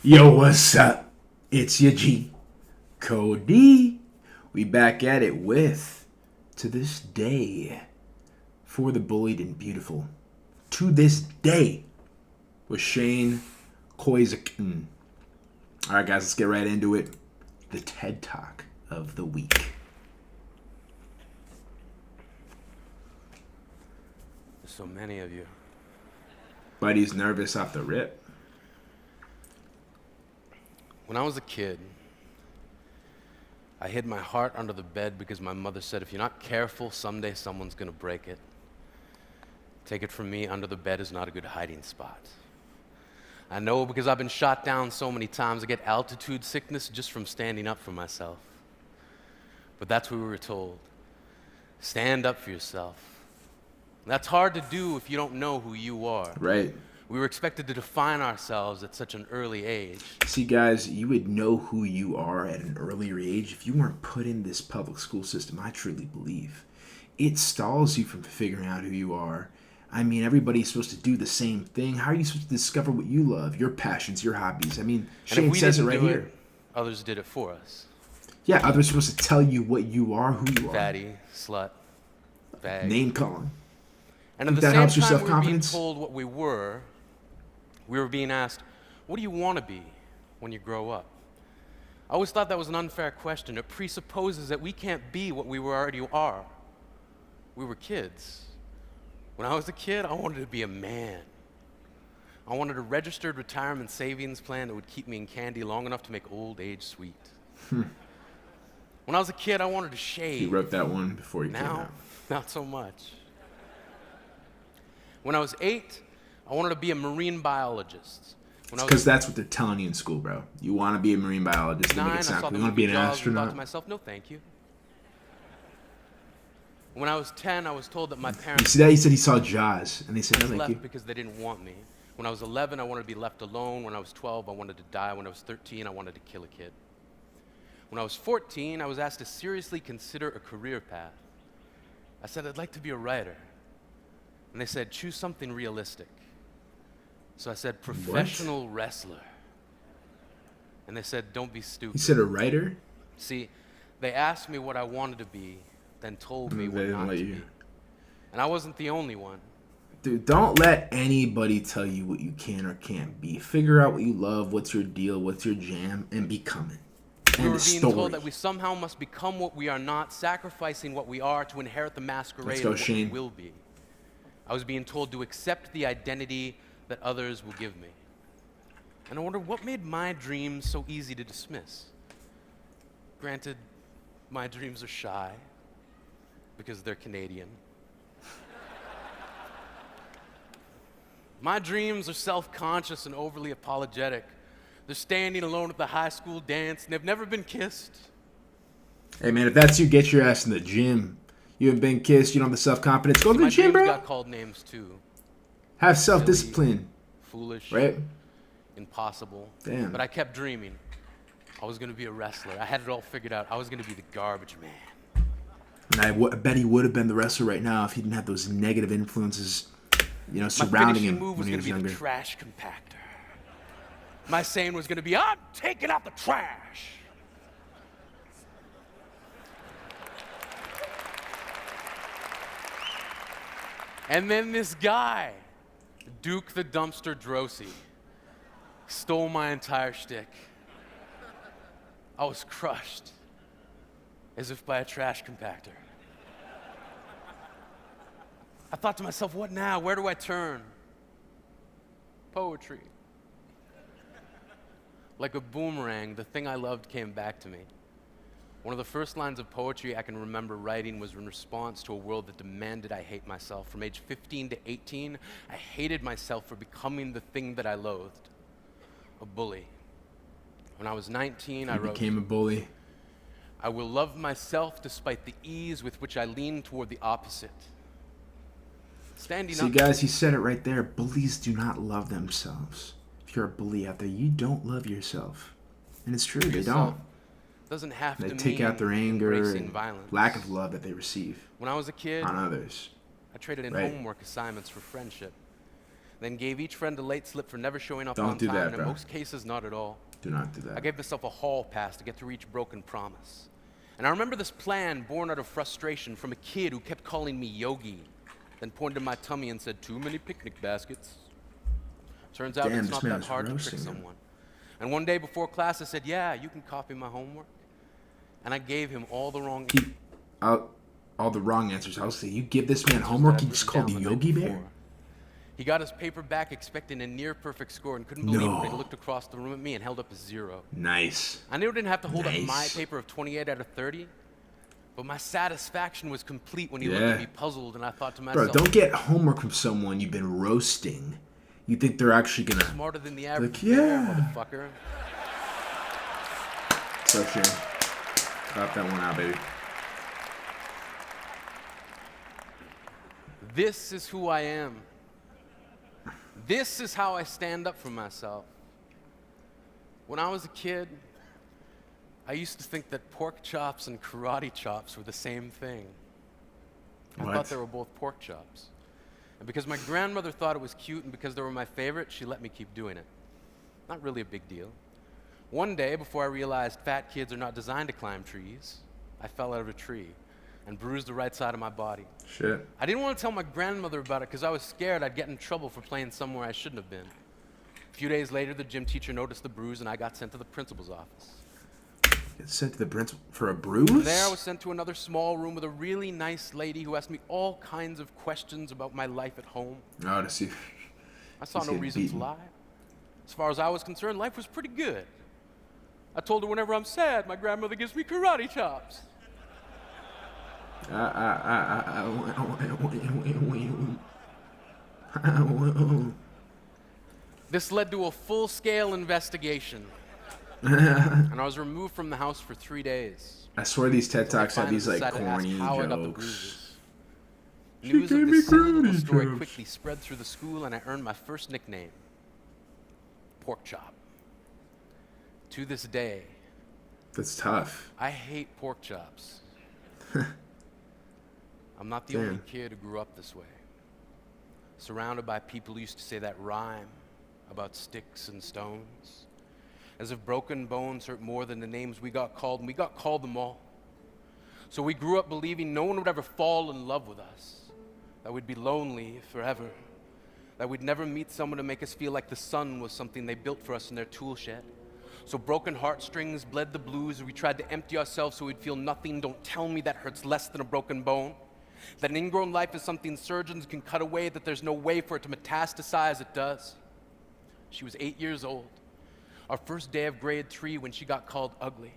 Yo, what's up? It's your G, Cody. We back at it with To This Day for the Bullied and Beautiful. To This Day with Shane Koizik. Alright, guys, let's get right into it. The TED Talk of the week. There's so many of you. Buddy's nervous off the rip. When I was a kid, I hid my heart under the bed because my mother said, if you're not careful, someday someone's gonna break it. Take it from me, under the bed is not a good hiding spot. I know because I've been shot down so many times, I get altitude sickness just from standing up for myself. But that's what we were told. Stand up for yourself. That's hard to do if you don't know who you are. Right. We were expected to define ourselves at such an early age. See, guys, you would know who you are at an earlier age if you weren't put in this public school system, I truly believe. It stalls you from figuring out who you are. I mean, everybody's supposed to do the same thing. How are you supposed to discover what you love, your passions, your hobbies? I mean, Shane says it right here. Others did it for us. Yeah, others are supposed to tell you what you are, who you are. Fatty, slut, bag. Name calling. And at the same time we were being told what we were being asked, what do you want to be when you grow up? I always thought that was an unfair question. It presupposes that we can't be what we already are. We were kids. When I was a kid, I wanted to be a man. I wanted a registered retirement savings plan that would keep me in candy long enough to make old age sweet. When I was a kid, I wanted to shave. He wrote that one before he came out. Now, not so much. When I was 8, I wanted to be a marine biologist. Because that's what they're telling you in school, bro. You want to be a marine biologist. 9, make it sound cool. You want to be an astronaut. I thought to myself, no, thank you. When I was 10, I was told that my parents... You see that? He said he saw Jaws, and they said, no, thank left you. because they didn't want me. When I was 11, I wanted to be left alone. When I was 12, I wanted to die. When I was 13, I wanted to kill a kid. When I was 14, I was asked to seriously consider a career path. I said, I'd like to be a writer. And they said, choose something realistic. So I said, professional wrestler. And they said, don't be stupid. You said a writer? See, they asked me what I wanted to be, then told me what not to be. And I wasn't the only one. Dude, don't let anybody tell you what you can or can't be. Figure out what you love, what's your deal, what's your jam, and become it. We were being told that we somehow must become what we are not, sacrificing what we are to inherit the masquerade of what we will be. I was being told to accept the identity that others will give me. And I wonder what made my dreams so easy to dismiss. Granted, my dreams are shy because they're Canadian. My dreams are self-conscious and overly apologetic. They're standing alone at the high school dance and they've never been kissed. Hey man, if that's you, get your ass in the gym. You haven't been kissed, you don't have the self-confidence. Go to the gym, bro. My dreams got called names too. Have self-discipline. Foolish. Right? Impossible. Damn. But I kept dreaming. I was going to be a wrestler. I had it all figured out. I was going to be the garbage man. And I bet he would have been the wrestler right now if he didn't have those negative influences, surrounding him move when he was younger. The trash compactor. My saying was going to be, I'm taking out the trash. And then this guy, Duke the Dumpster Drosy, stole my entire shtick. I was crushed, as if by a trash compactor. I thought to myself, what now? Where do I turn? Poetry. Like a boomerang, the thing I loved came back to me. One of the first lines of poetry I can remember writing was in response to a world that demanded I hate myself. From age 15 to 18, I hated myself for becoming the thing that I loathed, a bully. When I was 19, I wrote, became a bully. I will love myself despite the ease with which I lean toward the opposite. See, guys, he said it right there. Bullies do not love themselves. If you're a bully out there, you don't love yourself. And it's true, they don't. Doesn't have they to take mean out their anger and violence. Lack of love that they receive when I was a kid on others. I traded in homework assignments for friendship. then gave each friend a late slip for never showing up Don't on do time, that, and bro. in most cases, not at all. Do not do that. I gave myself a hall pass to get through each broken promise. And I remember this plan born out of frustration from a kid who kept calling me Yogi, then pointed to my tummy and said, "Too many picnic baskets." Turns out Damn, it's this not man that was hard to roasting trick him. someone. And one day before class, I said, "Yeah, you can copy my homework." And I gave him all the wrong All the wrong answers. I'll say, you give this man homework, he just called you Yogi Bear? He got his paper back expecting a near-perfect score and couldn't believe it when he No. looked across the room at me and held up a 0. Nice. I knew I didn't have to hold up my Nice. paper of 28 out of 30, but my satisfaction was complete when he looked Yeah. at me puzzled, and I thought to Bro, myself, don't get homework from someone you've been roasting. You think they're actually gonna... smarter than the average Like, bear, yeah. motherfucker. So Shane, clap that one out, baby. This is who I am. This is how I stand up for myself. When I was a kid, I used to think that pork chops and karate chops were the same thing. I What? thought they were both pork chops. And because my grandmother thought it was cute and because they were my favorite, she let me keep doing it. Not really a big deal. One day, before I realized fat kids are not designed to climb trees, I fell out of a tree and bruised the right side of my body. Shit. I didn't want to tell my grandmother about it because I was scared I'd get in trouble for playing somewhere I shouldn't have been. A few days later, the gym teacher noticed the bruise and I got sent to the principal's office. Get sent to the principal for a bruise? There I was sent to another small room with a really nice lady who asked me all kinds of questions about my life at home. Oh, to see. I saw He's no getting reason to beaten. lie. As far as I was concerned, life was pretty good. I told her whenever I'm sad, my grandmother gives me karate chops. This led to a full-scale investigation, and I was removed from the house for 3 days. I swear these TED Until I Talks have these finally like decided to ask corny how I got the jokes. bruises. She News gave of me this silly little karate story chops. quickly spread through the school, and I earned my first nickname, Pork Chop. To this day, That's tough. I hate pork chops. I'm not the Damn. only kid who grew up this way. Surrounded by people who used to say that rhyme about sticks and stones. As if broken bones hurt more than the names we got called, and we got called them all. So we grew up believing no one would ever fall in love with us, that we'd be lonely forever, that we'd never meet someone to make us feel like the sun was something they built for us in their tool shed. So broken heartstrings bled the blues, we tried to empty ourselves so we'd feel nothing. Don't tell me that hurts less than a broken bone. That an ingrown life is something surgeons can cut away, that there's no way for it to metastasize. It does. She was 8 years old. Our first day of grade 3 when she got called ugly.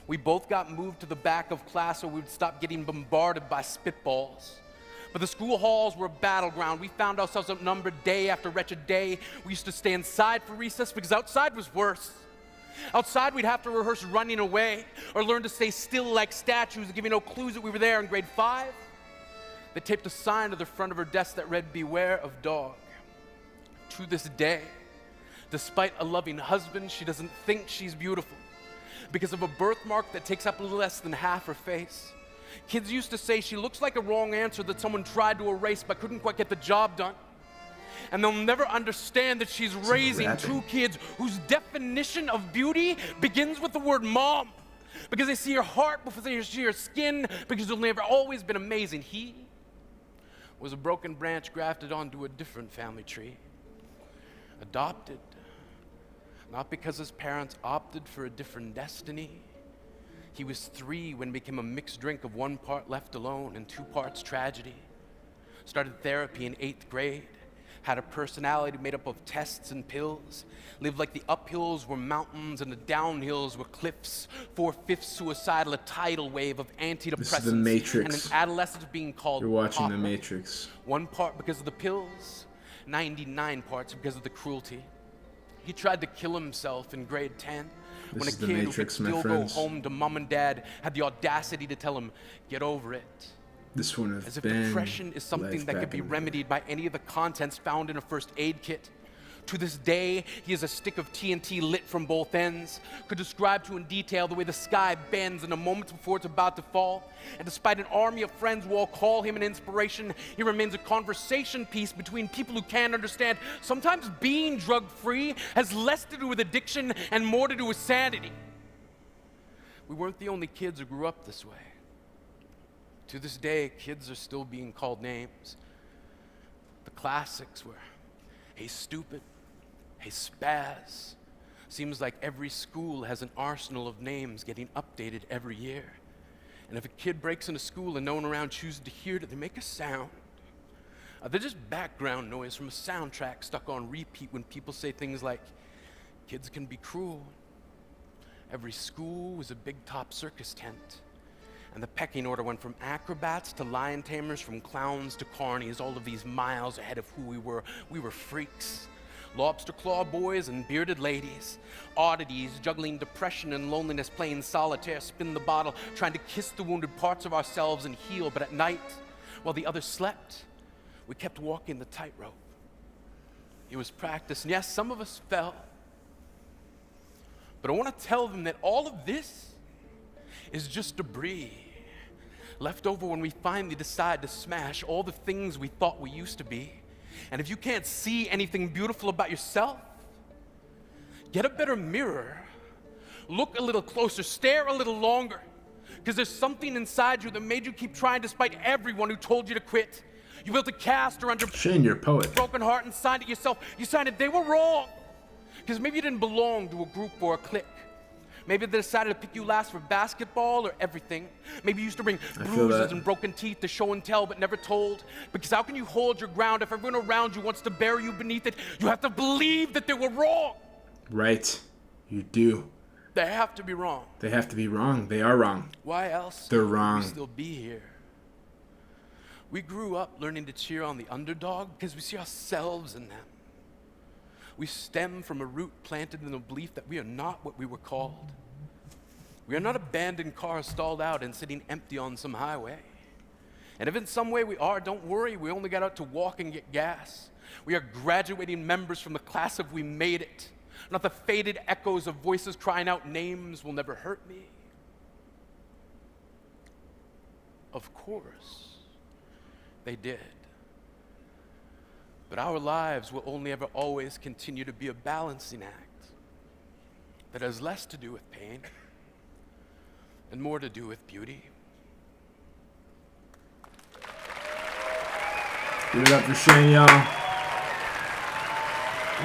We both got moved to the back of class so we would stop getting bombarded by spitballs. But the school halls were a battleground. We found ourselves outnumbered day after wretched day. We used to stay inside for recess because outside was worse. Outside, we'd have to rehearse running away or learn to stay still like statues, giving no clues that we were there in grade 5. They taped a sign to the front of her desk that read, "Beware of dog." To this day, despite a loving husband, she doesn't think she's beautiful because of a birthmark that takes up less than half her face. Kids used to say she looks like a wrong answer that someone tried to erase but couldn't quite get the job done. And they'll never understand that she's raising rapping. 2 kids whose definition of beauty begins with the word mom. Because they see her heart before they see her skin, because she'll never always been amazing. He was a broken branch grafted onto a different family tree. Adopted. Not because his parents opted for a different destiny. He was 3 when it became a mixed drink of 1 part left alone and 2 parts tragedy. Started therapy in 8th grade. Had a personality made up of tests and pills. Lived like the uphills were mountains and the downhills were cliffs. 4/5 suicidal, a tidal wave of antidepressants. This is the Matrix. And an adolescent being called You're watching Papa. The Matrix. 1 part because of the pills, 99 parts because of the cruelty. He tried to kill himself in grade 10 when a is The kid Matrix, who my could still go friends. home to mom and dad had the audacity to tell him, "Get over it." This one As has if been depression is something life that back could be in the day. remedied by any of the contents found in a first aid kit. To this day, he is a stick of TNT lit from both ends, could describe to in detail the way the sky bends in the moments before it's about to fall. And despite an army of friends who all call him an inspiration, he remains a conversation piece between people who can't understand. Sometimes being drug-free has less to do with addiction and more to do with sanity. We weren't the only kids who grew up this way. To this day, kids are still being called names. The classics were, hey stupid, hey spaz. Seems like every school has an arsenal of names getting updated every year. And if a kid breaks into school and no one around chooses to hear it, they make a sound. They're just background noise from a soundtrack stuck on repeat when people say things like, kids can be cruel. Every school was a big top circus tent. And the pecking order went from acrobats to lion tamers, from clowns to carnies, all of these miles ahead of who we were. We were freaks. Lobster claw boys and bearded ladies. Oddities, juggling depression and loneliness, playing solitaire, spin the bottle, trying to kiss the wounded parts of ourselves and heal. But at night, while the others slept, we kept walking the tightrope. It was practice, and yes, some of us fell. But I want to tell them that all of this is just debris left over when we finally decide to smash all the things we thought we used to be. And if you can't see anything beautiful about yourself, get a better mirror, look a little closer, stare a little longer, because there's something inside you that made you keep trying despite everyone who told you to quit. You built a caster under Shane, you're a poet. broken heart and signed it yourself. You signed it, they were wrong. Because maybe you didn't belong to a group or a clique. Maybe they decided to pick you last for basketball or everything. Maybe you used to bring bruises and broken teeth to show and tell but never told. Because how can you hold your ground if everyone around you wants to bury you beneath it? You have to believe that they were wrong. Right. You do. They have to be wrong. They have to be wrong. They are wrong. Why else They're would wrong. we still be here? We grew up learning to cheer on the underdog because we see ourselves in them. We stem from a root planted in the belief that we are not what we were called. We are not abandoned cars stalled out and sitting empty on some highway. And if in some way we are, don't worry, we only got out to walk and get gas. We are graduating members from the class of we made it, not the faded echoes of voices crying out names will never hurt me. Of course, they did. But our lives will only ever always continue to be a balancing act that has less to do with pain and more to do with beauty. Give it up for Shane, y'all.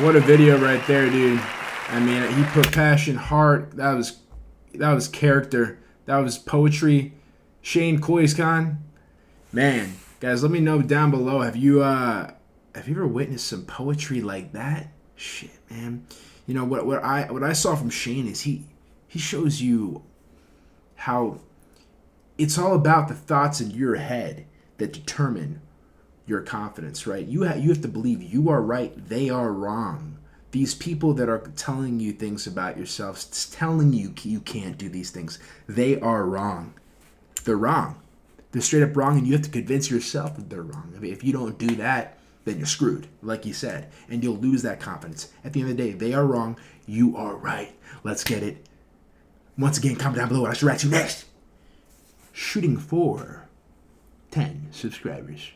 What a video right there, dude. I mean, he put passion, heart. That was character. That was poetry. Shane Koiskan. Man, guys, let me know down below. Have you ever witnessed some poetry like that? Shit, man. You know what I saw from Shane is he shows you how it's all about the thoughts in your head that determine your confidence, right? You have to believe you are right, they are wrong. These people that are telling you things about yourself, telling you you can't do these things, they are wrong. They're wrong. They're straight up wrong, and you have to convince yourself that they're wrong. I mean, if you don't do that, then you're screwed, like you said, and you'll lose that confidence. At the end of the day, they are wrong, you are right. Let's get it. Once again, comment down below what I should write you next. Shooting for 10 subscribers.